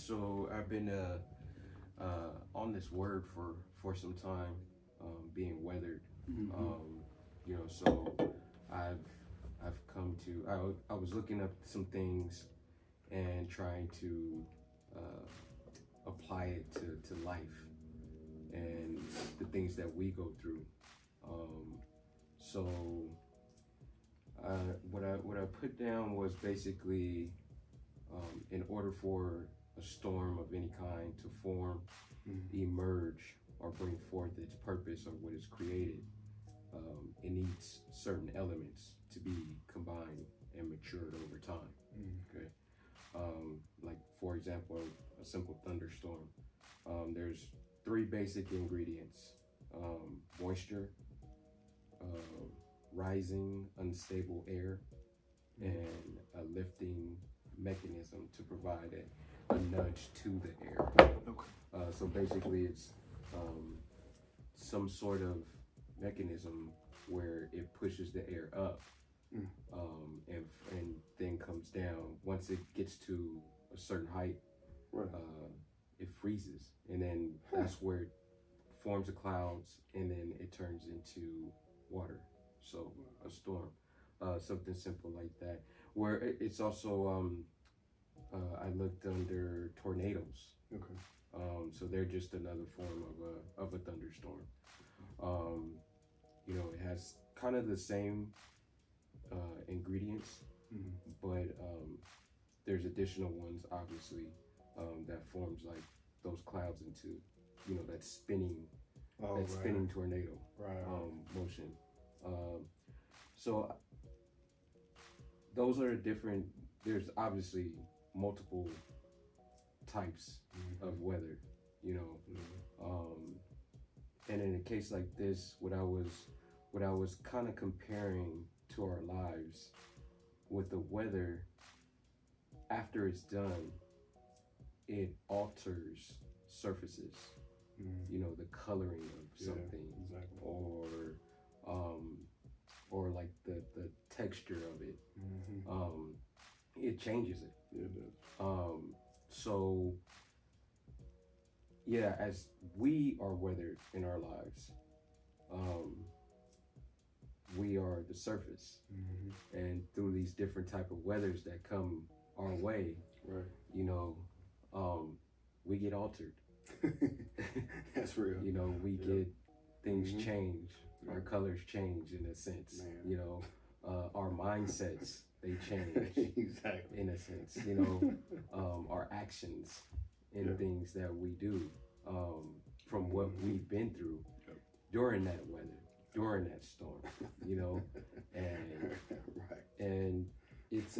So I've been on this word for some time, being weathered. So I've come to I was looking up some things and trying to apply it to life and the things that we go through. So what I put down was basically, in order for a storm of any kind to form, emerge, or bring forth its purpose or what is created, it needs certain elements to be combined and matured over time. Okay, like for example, a simple thunderstorm. There's three basic ingredients: moisture, rising unstable air, and a lifting mechanism to provide a nudge to the air. Okay. So basically it's some sort of mechanism where it pushes the air up, and then comes down. Once it gets to a certain height, right. It freezes, and then that's where it forms the clouds, and then it turns into water. So a storm, something simple like that. Where it's also, I looked under tornadoes. Okay. So they're just another form of a thunderstorm. It has kind of the same ingredients, but there's additional ones, obviously, that forms like those clouds into, that spinning, spinning tornado motion. So those are different. There's obviously multiple types of weather, and in a case like this, what I was kind of comparing to our lives with the weather. After it's done, it alters surfaces, the coloring of something, or like the texture of it. It changes it. Yeah, it does. So yeah, as we are weathered in our lives, we are the surface, and through these different type of weathers that come our way, right? We get altered. That's real. We get things change. Our colors change in a sense. Our mindsets, they change. Exactly. In a sense, our actions and things that we do, from what we've been through during that weather, during that storm, and it's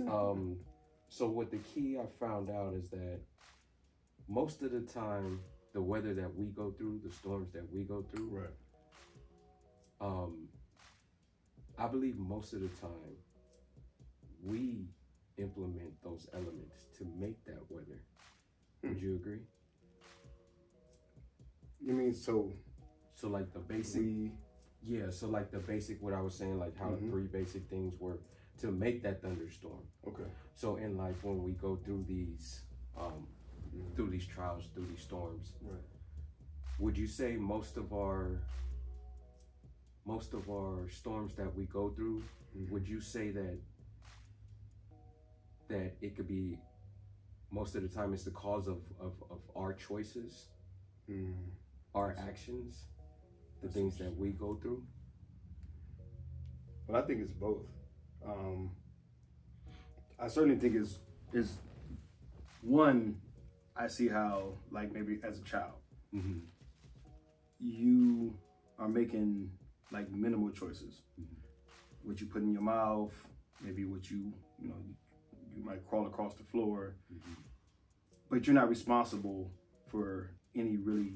so what the key I found out is that most of the time, the weather that we go through, the storms that we go through, I believe most of the time we implement those elements to make that weather. Would you agree? You mean so like the basic, so like the basic, what I was saying, like how the three basic things were to make that thunderstorm. Okay. So in life, when we go through these trials, through these storms, would you say most of our storms that we go through, would you say that it could be, most of the time it's the cause of our choices, our actions, the things that we go through? But I think it's both. I certainly think is one. I see how, like, maybe as a child, you are making like minimal choices. What you put in your mouth, maybe what you might crawl across the floor, but you're not responsible for any really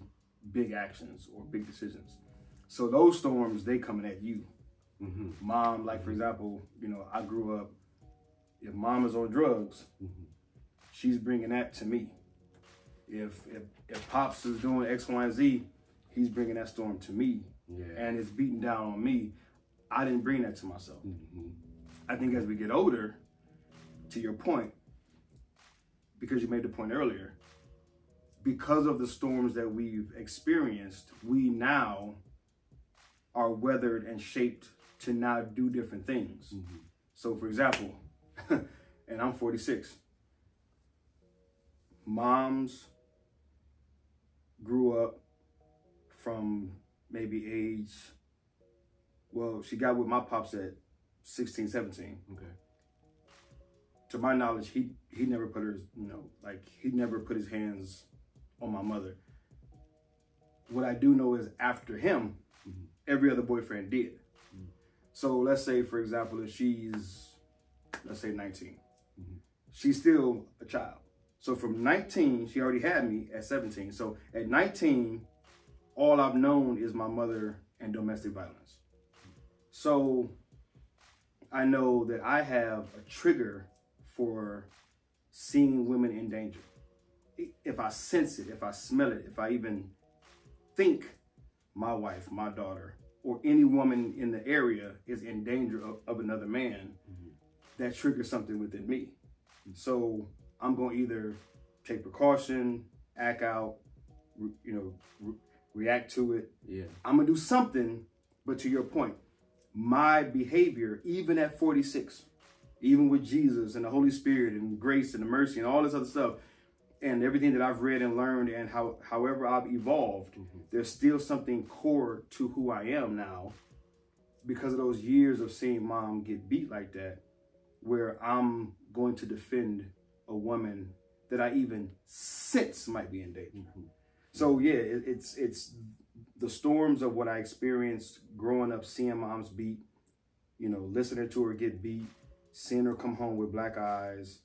big actions or big decisions. So those storms, they coming at you. Mom, like for example, I grew up, if mom is on drugs, she's bringing that to me. If pops is doing X, Y, and Z, he's bringing that storm to me, and it's beating down on me. I didn't bring that to myself. I think as we get older, to your point, because you made the point earlier, because of the storms that we've experienced, we now are weathered and shaped to now do different things. So for example, and I'm 46, moms grew up from maybe age, well, she got with my pops at 16, 17. Okay. To my knowledge, he never put his, he never put his hands on my mother. What I do know is after him, every other boyfriend did. So let's say, for example, if she's, let's say 19, she's still a child. So from 19, she already had me at 17. So at 19, all I've known is my mother and domestic violence. So I know that I have a trigger for seeing women in danger. If I sense it, if I smell it, if I even think my wife, my daughter, or any woman in the area is in danger of another man, that triggers something within me. So I'm going to either take precaution, act out, react to it. Yeah. I'm going to do something, but to your point, my behavior, even at 46, even with Jesus and the Holy Spirit and grace and the mercy and all this other stuff, and everything that I've read and learned and however I've evolved, there's still something core to who I am now because of those years of seeing mom get beat like that, where I'm going to defend a woman that I even sense might be in danger. So yeah, it's the storms of what I experienced growing up, seeing moms beat, listening to her get beat, seeing her come home with black eyes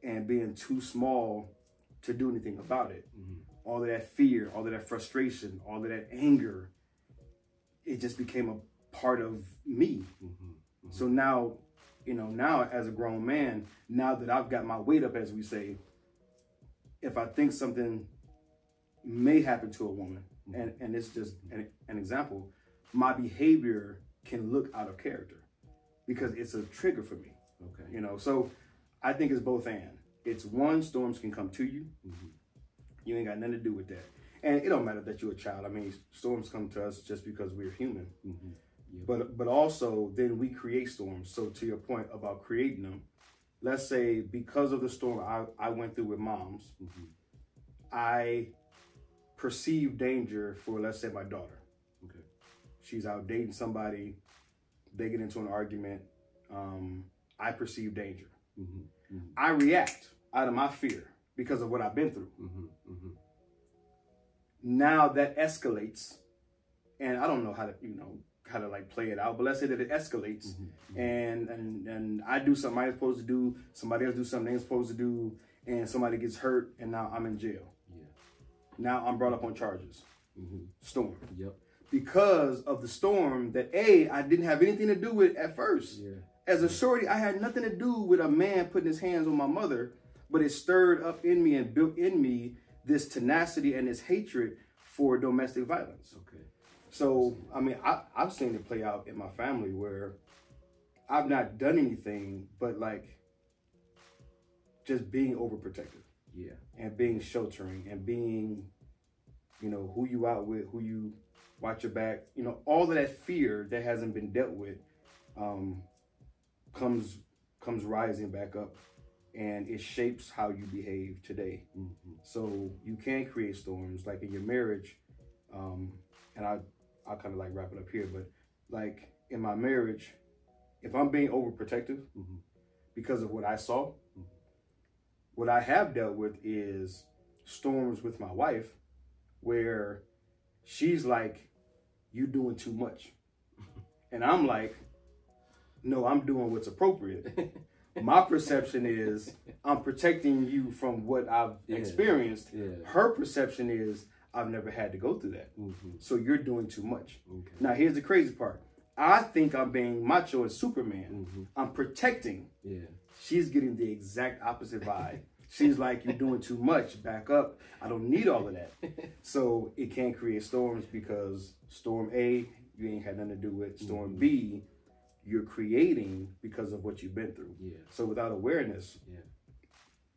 and being too small to do anything about it. All of that fear, all of that frustration, all of that anger, it just became a part of me. So now, now as a grown man, now that I've got my weight up, as we say, if I think something may happen to a woman, and it's just an example, my behavior can look out of character because it's a trigger for me. Okay. So I think it's both and. It's one, storms can come to you. You ain't got nothing to do with that. And it don't matter that you're a child. I mean, storms come to us just because we're human. But also then we create storms. So to your point about creating them, let's say because of the storm I went through with moms, I perceive danger for, let's say, my daughter. Okay. She's out dating somebody. They get into an argument. I perceive danger. I react out of my fear because of what I've been through. Now that escalates, and I don't know how to like play it out, but let's say that it escalates, and I do something I'm supposed to do, somebody else do something they're supposed to do, and somebody gets hurt, and now I'm in jail. Now I'm brought up on charges. Storm. Because of the storm that I didn't have anything to do with at first. As a shorty, I had nothing to do with a man putting his hands on my mother, but it stirred up in me and built in me this tenacity and this hatred for domestic violence. Okay. So, I mean, I've seen it play out in my family where I've not done anything but like just being overprotective. And being sheltering and being, who you out with, who you watch your back, all of that fear that hasn't been dealt with, comes rising back up, and it shapes how you behave today. So you can create storms like in your marriage, and I'll kind of like wrap it up here, but like in my marriage, if I'm being overprotective because of what I saw, what I have dealt with is storms with my wife where she's like, you doing too much. And I'm like, no, I'm doing what's appropriate. My perception is I'm protecting you from what I've experienced. Her perception is I've never had to go through that. So you're doing too much. Now, here's the crazy part. I think I'm being macho and Superman. I'm protecting. She's getting the exact opposite vibe. She's like, you're doing too much. Back up. I don't need all of that. So it can create storms because storm A, you ain't had nothing to do with. Storm B, you're creating because of what you've been through. So without awareness,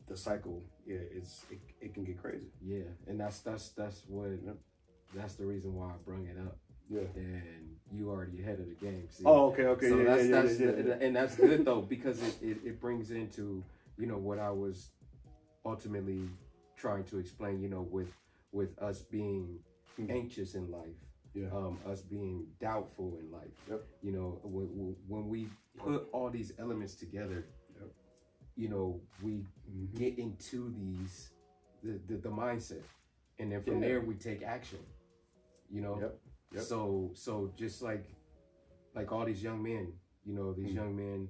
the cycle, it can get crazy. Yeah, and that's what that's the reason why I brung it up. Yeah. And you already ahead of the game. See? Oh, okay. So yeah. And that's good though, because it brings into, you know, what I was ultimately trying to explain, you know, with us being anxious in life. Yeah. Us being doubtful in life. Yep. You know, when we put all these elements together, you know, we get into the mindset, and then from there we take action. You know. Yep. So just like all these young men, you know, these young men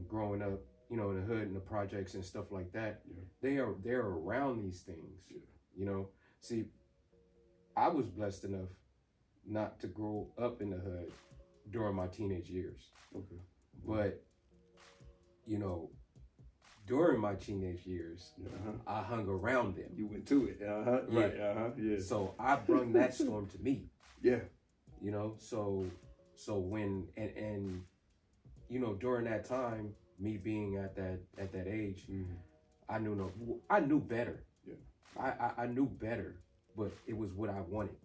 growing up, you know, in the hood and the projects and stuff like that, they're around these things. You know, see, I was blessed enough not to grow up in the hood during my teenage years. Okay. But, you know, during my teenage years, I hung around them. You went to it. Right. Yeah. So I brung that storm to me. Yeah. You know, so when and you know, during that time, me being at that age, I knew better. Yeah. I knew better, but it was what I wanted.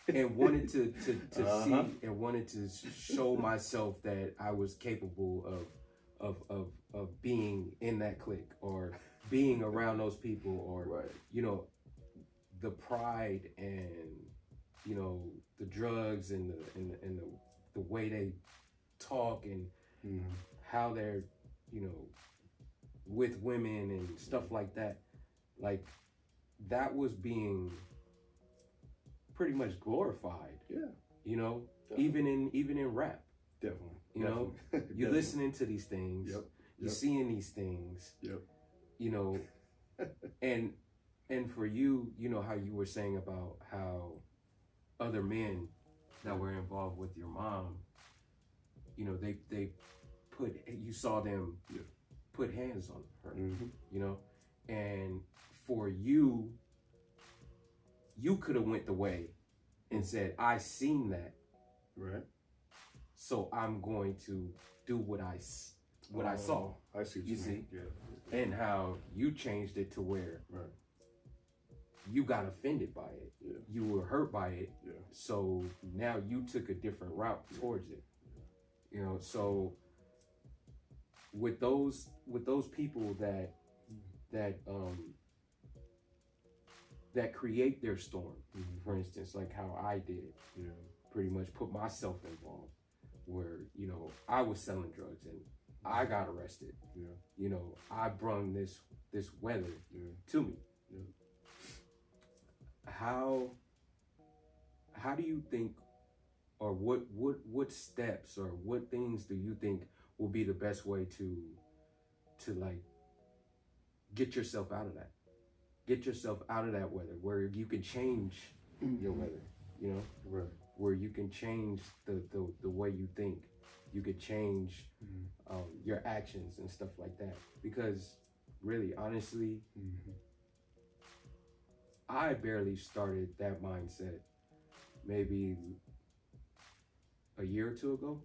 And wanted to see and wanted to show myself that I was capable of being in that clique, or being around those people, or you know, the pride and, you know, the drugs and the way they talk and how they're, you know, with women and stuff like that. Like, that was being pretty much glorified. Yeah. You know, definitely. even in rap. Definitely. You know, you're listening to these things. Yep. You're seeing these things. Yep. You know, and for you, you know, how you were saying about how other men that were involved with your mom, you know, they put, you saw them put hands on her, you know, and for you could have went the way and said, I seen that, right? So I'm going to do what I saw. I see what you see, yeah. And how you changed it to where you got offended by it. Yeah. You were hurt by it. Yeah. So now you took a different route towards it. You know, so with those people that create their storm, for instance, like how I did, pretty much put myself involved, where, you know, I was selling drugs and I got arrested. Yeah. You know, I brung this weather to me. Yeah. How do you think, or what steps or what things do you think will be the best way to like get yourself out of that? Get yourself out of that weather, where you can change your weather, you know? Right. Where you can change the way you think. You could change your actions and stuff like that. Because really, honestly, I barely started that mindset maybe a year or two ago.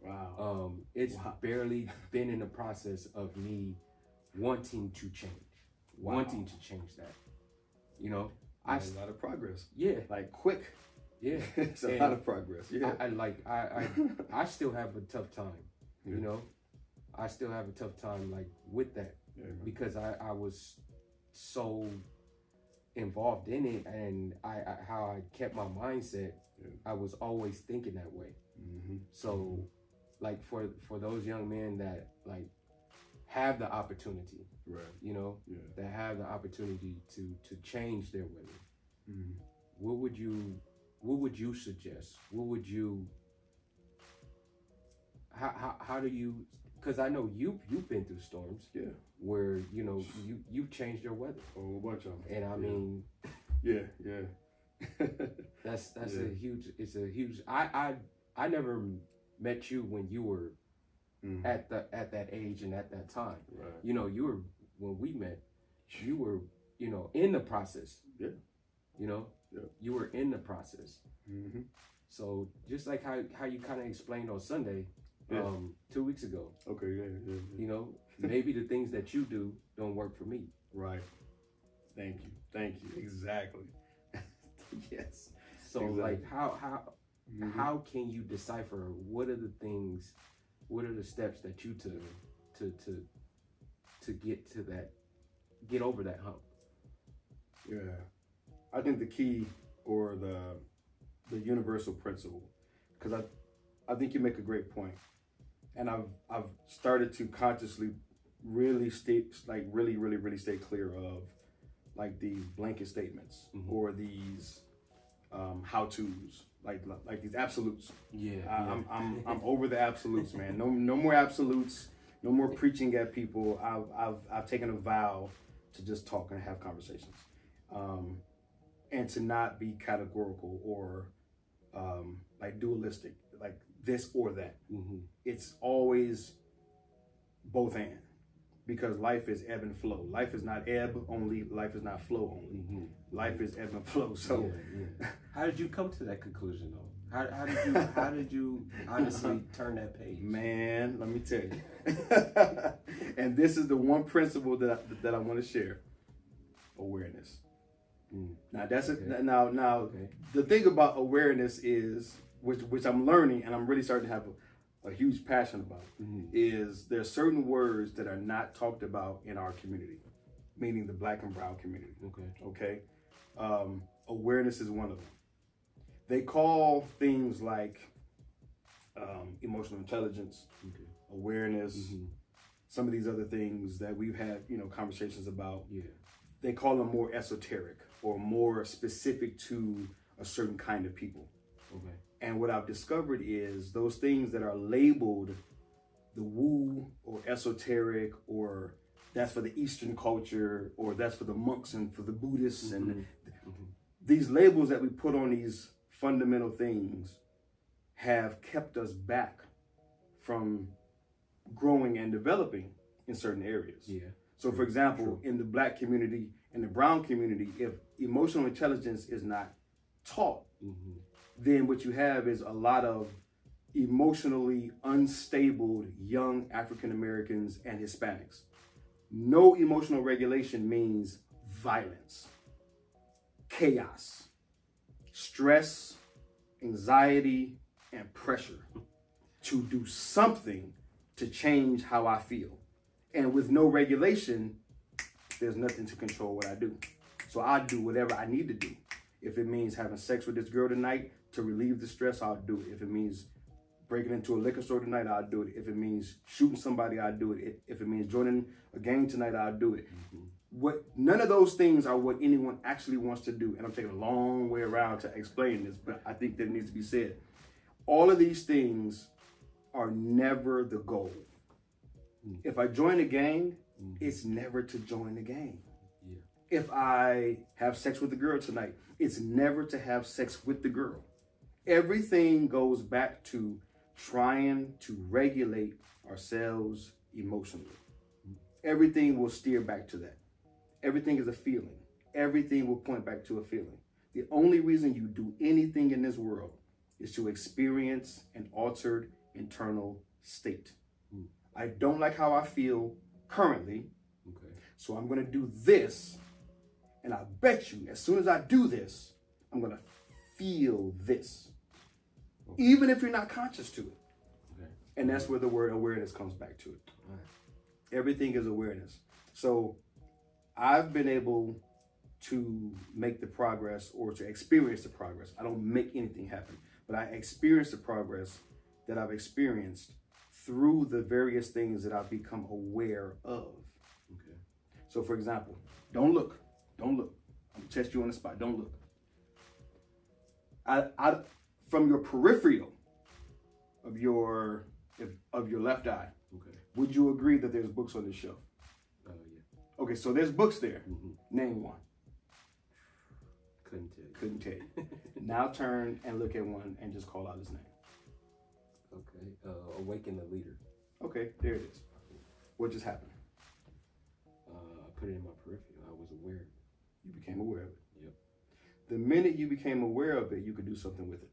Wow. It's barely been in the process of me wanting to change. Wanting to change that. You know? A lot of progress. Yeah. Like quick. Yeah. It's a lot of progress. Yeah. I still have a tough time. You know? I still have a tough time like with that. Yeah, because I was so involved in it, and how I kept my mindset, I was always thinking that way. So like for those young men that like have the opportunity, you know, that have the opportunity to change their weather, what would you suggest? What would you, how do you, because I know you've been through storms, where, you know, you've changed your weather. A whole bunch of them. And I mean, that's a huge. I never met you when you were at that age and at that time. Right. You know, when we met, you were, you know, in the process. Yeah. You know, you were in the process. So just like how you kind of explained on Sunday, 2 weeks ago. Okay, yeah. You know, maybe the things that you do don't work for me. Right. Thank you. Exactly. Yes. So exactly. like how can you decipher what are the things, what are the steps that you took to get over that hump? Yeah. I think the key or the universal principle, because I think you make a great point, and I've started to consciously really stay stay clear of like these blanket statements or these how-tos, like these absolutes. I'm over the absolutes, man. No more absolutes. No more preaching at people. I've taken a vow to just talk and have conversations, and to not be categorical or like dualistic, like this or that. It's always both and, because life is ebb and flow. Life is not ebb only. Life is not flow only. Life is ebb and flow. So, how did you come to that conclusion, though? How did you honestly turn that page? Man, let me tell you. And this is the one principle that I want to share: awareness. Now that's it. Now the thing about awareness is, which I'm learning, and I'm really starting to have a huge passion about, is there's certain words that are not talked about in our community, meaning the Black and brown community. Okay. Awareness is one of them. They call things like emotional intelligence, awareness, some of these other things that we've had, conversations about. They call them more esoteric or more specific to a certain kind of people. And what I've discovered is those things that are labeled the woo or esoteric, or that's for the Eastern culture, or that's for the monks and for the Buddhists, and these labels that we put on these fundamental things have kept us back from growing and developing in certain areas. So for example, in the Black community and the brown community, if emotional intelligence is not taught, then what you have is a lot of emotionally unstable young African Americans and Hispanics. No emotional regulation means violence, chaos, stress, anxiety, and pressure to do something to change how I feel. And with no regulation, there's nothing to control what I do. So I do whatever I need to do. If it means having sex with this girl tonight to relieve the stress, I'll do it. If it means breaking into a liquor store tonight, I'll do it. If it means shooting somebody, I'll do it. If it means joining a gang tonight, I'll do it. None of those things are what anyone actually wants to do. And I'm taking a long way around to explain this, but I think that it needs to be said. All of these things are never the goal. If I join a gang, it's never to join a gang. If I have sex with a girl tonight, it's never to have sex with the girl. Everything goes back to trying to regulate ourselves emotionally. Everything will steer back to that. Everything is a feeling. Everything will point back to a feeling. The only reason you do anything in this world is to experience an altered internal state. I don't like how I feel currently, so I'm going to do this. And I bet you, as soon as I do this, I'm going to feel this. Even if you're not conscious to it. And that's where the word awareness comes back to it. Everything is awareness. So I've been able to make the progress, or to experience the progress. I don't make anything happen, but I experience the progress that I've experienced through the various things that I've become aware of. So for example, don't look. I'm gonna test you on the spot. Don't look. From your peripheral of your left eye, would you agree that there's books on this shelf? Okay, so there's books there. Name one. Couldn't tell you. Now turn and look at one and just call out his name. Awaken the Leader. Okay, there it is. What just happened? I put it in my peripheral. I was aware of it. You became aware of it. The minute you became aware of it, you could do something with it.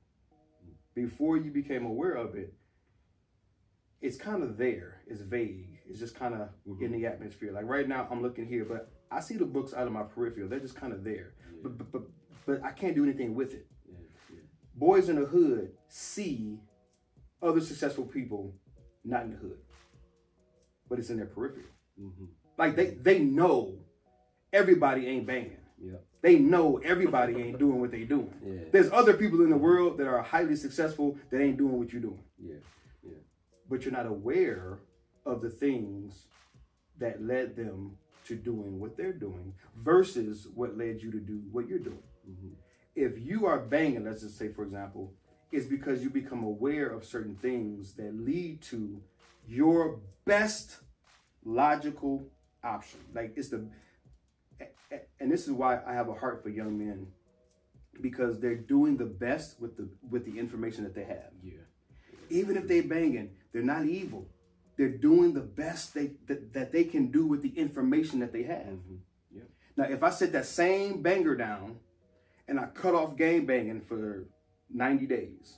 Before you became aware of it, it's kind of there. It's vague. It's just kind of in the atmosphere. Like right now, I'm looking here, but I see the books out of my peripheral. They're just kind of there, but I can't do anything with it. Boys in the hood see other successful people not in the hood, but it's in their peripheral. Like they know everybody ain't banging. They know everybody ain't doing what they doing. There's other people in the world that are highly successful that ain't doing what you're doing. But you're not aware of the things that led them to doing what they're doing versus what led you to do what you're doing. If you are banging, let's just say, for example, it's because you become aware of certain things that lead to your best logical option. Like and this is why I have a heart for young men, because they're doing the best with the information that they have. Even if they're banging, they're not evil. They're doing the best that they can do with the information that they have. Now, if I set that same banger down and I cut off game banging for 90 days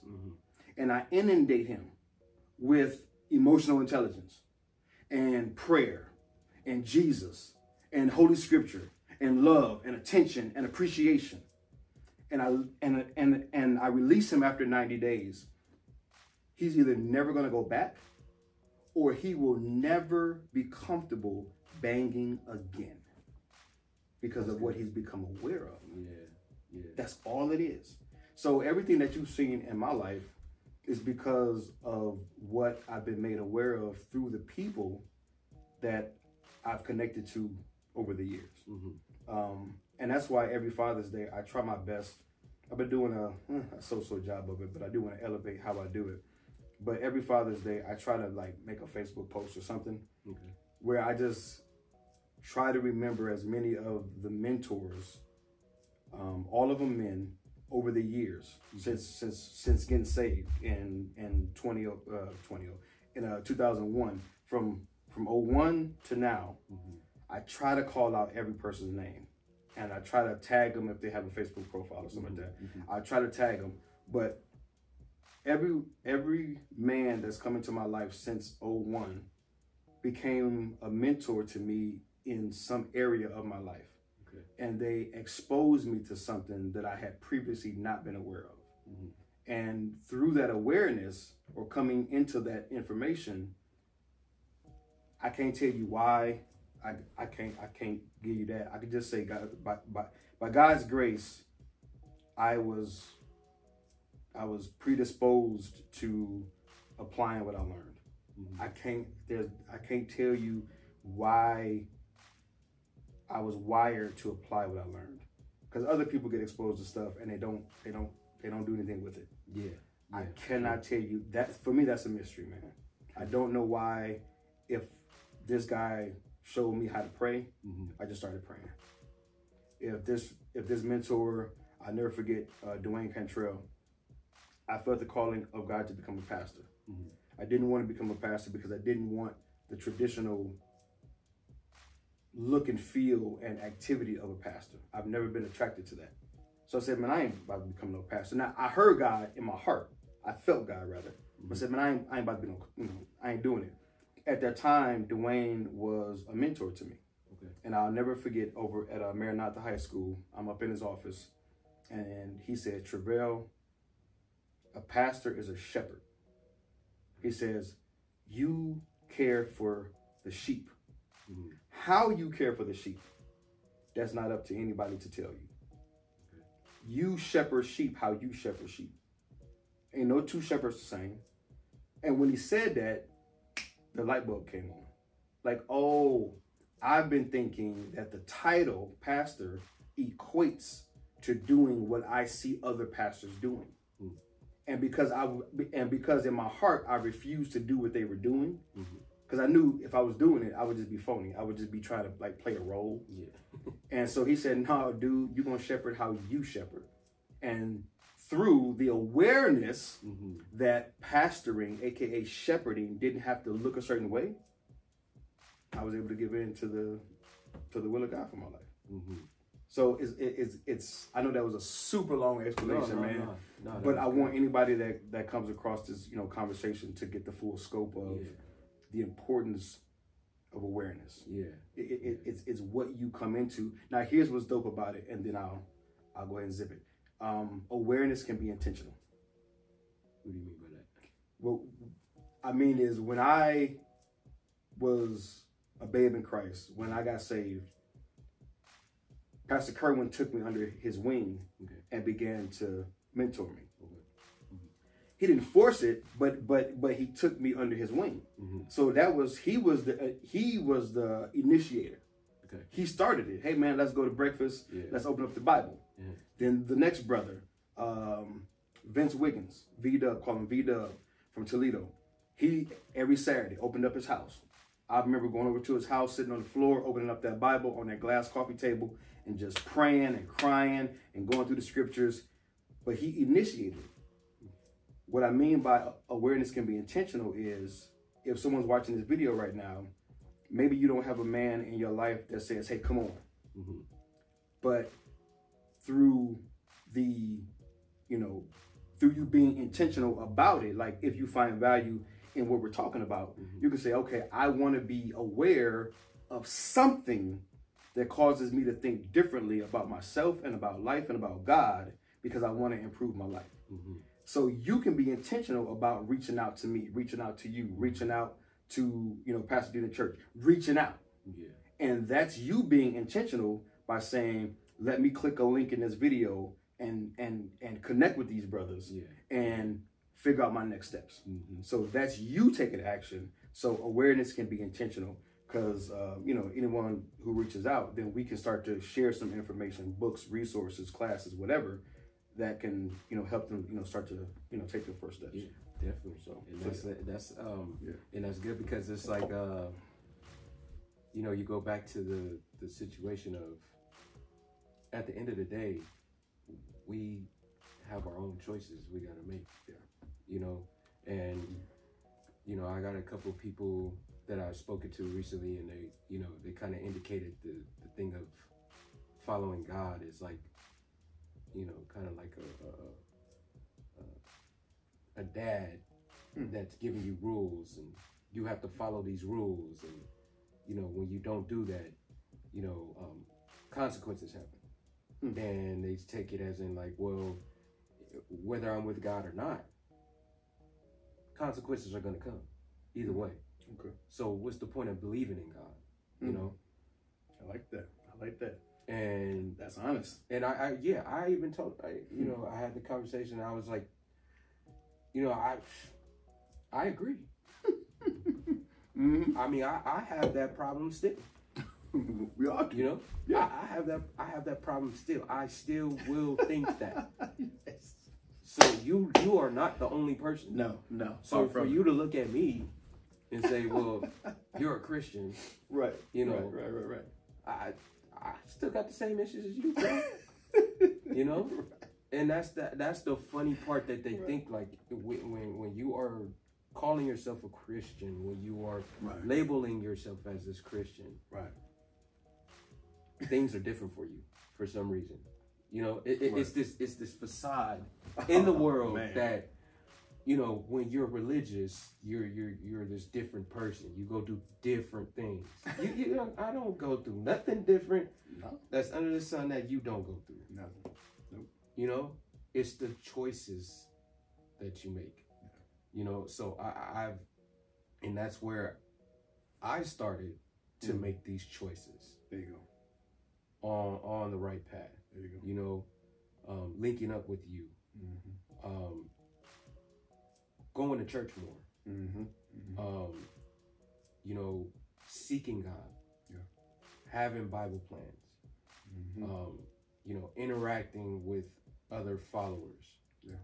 and I inundate him with emotional intelligence and prayer and Jesus and Holy Scripture and love and attention and appreciation, and I release him after 90 days, he's either never going to go back or he will never be comfortable banging again because of what he's become aware of. That's all it is. So everything that you've seen in my life is because of what I've been made aware of through the people that I've connected to over the years. And that's why every Father's Day, I try my best. I've been doing a so-so job of it, but I do want to elevate how I do it. But every Father's Day, I try to like make a Facebook post or something where I just try to remember as many of the mentors, all of them men, over the years since getting saved in 2001, from 01 to now. I try to call out every person's name, and I try to tag them if they have a Facebook profile or something like that. I try to tag them, but every man that's come into my life since 01 became a mentor to me in some area of my life. And they exposed me to something that I had previously not been aware of. And through that awareness, or coming into that information, I can't tell you why. I can't give you that. I could just say, God, by God's grace, I was predisposed to applying what I learned. I can't tell you why I was wired to apply what I learned, because other people get exposed to stuff and they don't do anything with it. I cannot tell you that. For me, that's a mystery, man. I don't know why. If this guy showed me how to pray, I just started praying. If this mentor, I'll never forget, Dwayne Cantrell, I felt the calling of God to become a pastor. I didn't want to become a pastor because I didn't want the traditional look and feel and activity of a pastor. I've never been attracted to that. So I said, man, I ain't about to become no pastor. Now, I heard God in my heart. I felt God, rather. But I said, man, I ain't about to be no, I ain't doing it. At that time, Dwayne was a mentor to me. And I'll never forget, over at Maranatha High School, I'm up in his office, and he said, Travell, a pastor is a shepherd. He says, you care for the sheep. How you care for the sheep, that's not up to anybody to tell you. You shepherd sheep how you shepherd sheep. Ain't no two shepherds the same. And when he said that, the light bulb came on. Like, oh, I've been thinking that the title pastor equates to doing what I see other pastors doing. And because in my heart, I refused to do what they were doing, because I knew if I was doing it, I would just be phony. I would just be trying to like play a role. And so he said, no, dude, you're going to shepherd how you shepherd. And through the awareness that pastoring, AKA shepherding, didn't have to look a certain way, I was able to give in to the will of God for my life. So it's I know that was a super long explanation, man. But I want anybody that comes across this conversation to get the full scope of the importance of awareness. Yeah. It's what you come into. Now, here's what's dope about it, and then I'll go ahead and zip it. Awareness can be intentional. What do you mean by that? What I mean is, when I was a babe in Christ, when I got saved, Pastor Kerwin took me under his wing and began to mentor me. He didn't force it, but he took me under his wing. So he was the initiator. Okay. He started it. Hey man, let's go to breakfast. Yeah. Let's open up the Bible. Yeah. Then the next brother, Vince Wiggins, V-Dub, call him V-Dub, from Toledo. He every Saturday opened up his house. I remember going over to his house, sitting on the floor, opening up that Bible on that glass coffee table, and just praying and crying and going through the scriptures. But he initiated it. What I mean by awareness can be intentional is, if someone's watching this video right now, maybe you don't have a man in your life that says, hey, come on. But through through you being intentional about it, like if you find value in what we're talking about, you can say, okay, I want to be aware of something that causes me to think differently about myself and about life and about God, because I want to improve my life. So you can be intentional about reaching out to me, reaching out to you, reaching out to, Pastor D in the church, reaching out. Yeah. And that's you being intentional by saying, let me click a link in this video and connect with these brothers and figure out my next steps. So that's you taking action. So awareness can be intentional, because, anyone who reaches out, then we can start to share some information, books, resources, classes, whatever, that can, help them, start to, take their first steps. Yeah, definitely. So, and and that's good, because it's like, you go back to the situation of, at the end of the day, we have our own choices we got to make. And, I got a couple of people that I've spoken to recently, and they kind of indicated the thing of following God is like, kind of like a dad that's giving you rules, and you have to follow these rules, and when you don't do that, consequences happen. And they take it as in like, well, whether I'm with God or not, consequences are going to come either way. Okay. So what's the point of believing in God? I like that. And that's honest. And I even told, I had the conversation, and I was like, I agree. I mean, I have that problem still. We all do. Yeah. I have that problem still. I still will think that. Yes. So you are not the only person. No. So for you to look at me and say, well, you're a Christian. Right. Right. I still got the same issues as you, bro. And that's the funny part, that they think like when you are calling yourself a Christian, when you are labeling yourself as this Christian, things are different for you for some reason. It's this facade in the world that, when you're religious, you're this different person. You go do different things. I don't go through nothing different. No. That's under the sun that you don't go through. Nothing. Nope. It's the choices that you make. So I've, and that's where I started to make these choices. There you go. On the right path. There you go. Linking up with you. Going to church more. Seeking God. Yeah. Having Bible plans. Interacting with other followers. Yeah.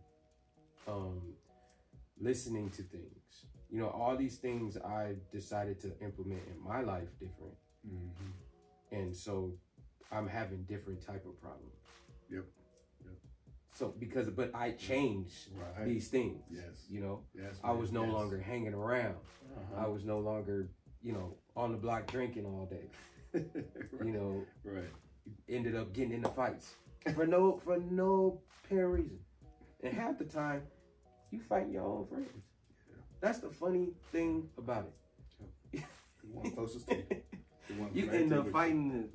Listening to things. All these things I decided to implement in my life different. And so I'm having different type of problems. Yep. So but I changed these things. Yes. Yes. I was no longer hanging around. I was no longer, on the block drinking all day. Right. Ended up getting into fights for no apparent reason. And half the time, you fighting your own friends. Yeah. That's the funny thing about it. one closest to you. You end up fighting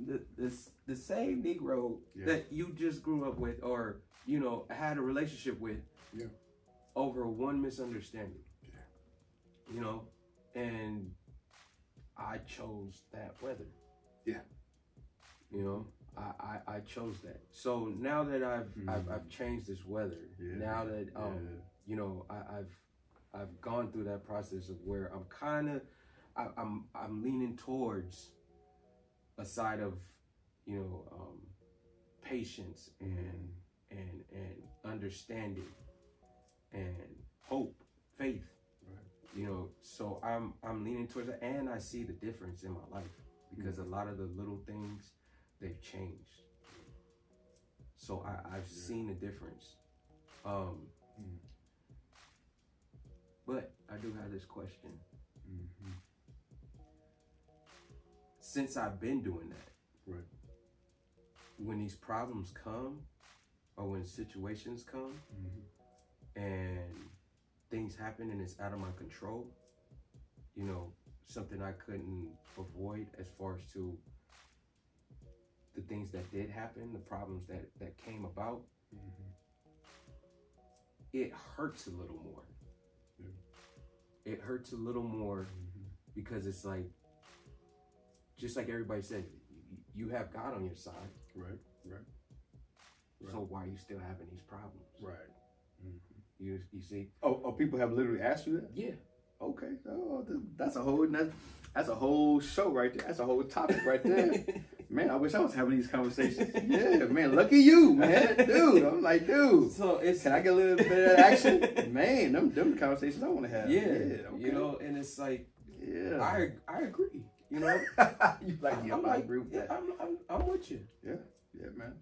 the same Negro that you just grew up with, or you know, had a relationship with, over one misunderstanding. Yeah. You know, and I chose that weather. Yeah. You know, I chose that. So now that I've changed this weather, now that you know, I've gone through that process of where I'm kind of I'm leaning towards a side of, you know, patience and understanding and hope, faith. Right. You know, so I'm leaning towards it, and I see the difference in my life because a lot of the little things, they've changed. So I've seen the difference. But I do have this question. Since I've been doing that, right, when these problems come, or when situations come, and things happen and it's out of my control, you know, something I couldn't avoid as far as to the things that did happen, the problems that came about, it hurts a little more. It hurts a little more because it's like, just like everybody said, you have God on your side. Right. So why are you still having these problems? Right. You see? Oh, people have literally asked you that? Yeah. Okay. Oh, that's a whole show right there. That's a whole topic right there. Man, I wish I was having these conversations. Yeah, man, lucky you, man. Dude, I'm like, dude. So can I get a little bit of action? Man, them conversations I want to have. Yeah. Okay. You know, and it's like, I agree. You know, you like, I agree with that. I'm with you. Yeah, man.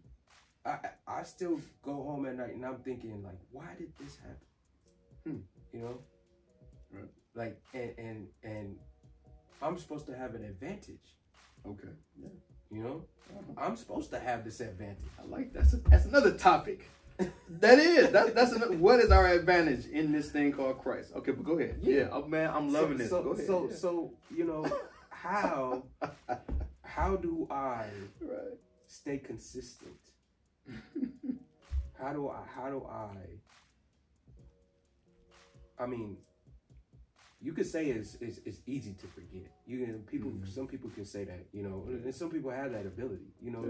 I still go home at night and I'm thinking, like, why did this happen? You know, right? Like, and I'm supposed to have an advantage. Okay. Yeah. You know, I'm supposed to have this advantage. I like that's another topic. That's what is our advantage in this thing called Christ? Okay, but go ahead. Yeah, oh man, I'm loving this. Go ahead. So you know, how do I stay consistent? How do I mean, you could say it's easy to forget. Some people can say that, you know, and some people have that ability. You know,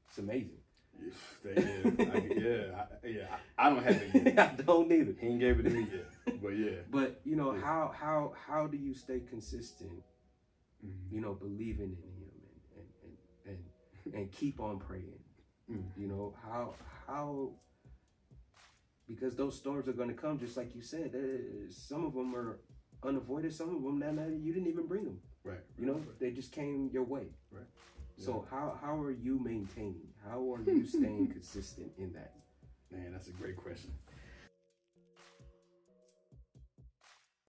it's amazing. I don't have it yet. I don't either. He ain't gave it to me yet. But yeah. But you know, how do you stay consistent? You know, believing in him and keep on praying. You know, how because those storms are going to come, just like you said. Some of them are unavoided. Some of them that you didn't even bring them. Right. You know, they just came your way. Right. Yeah. So how are you maintaining? How are you staying consistent in that? Man, that's a great question.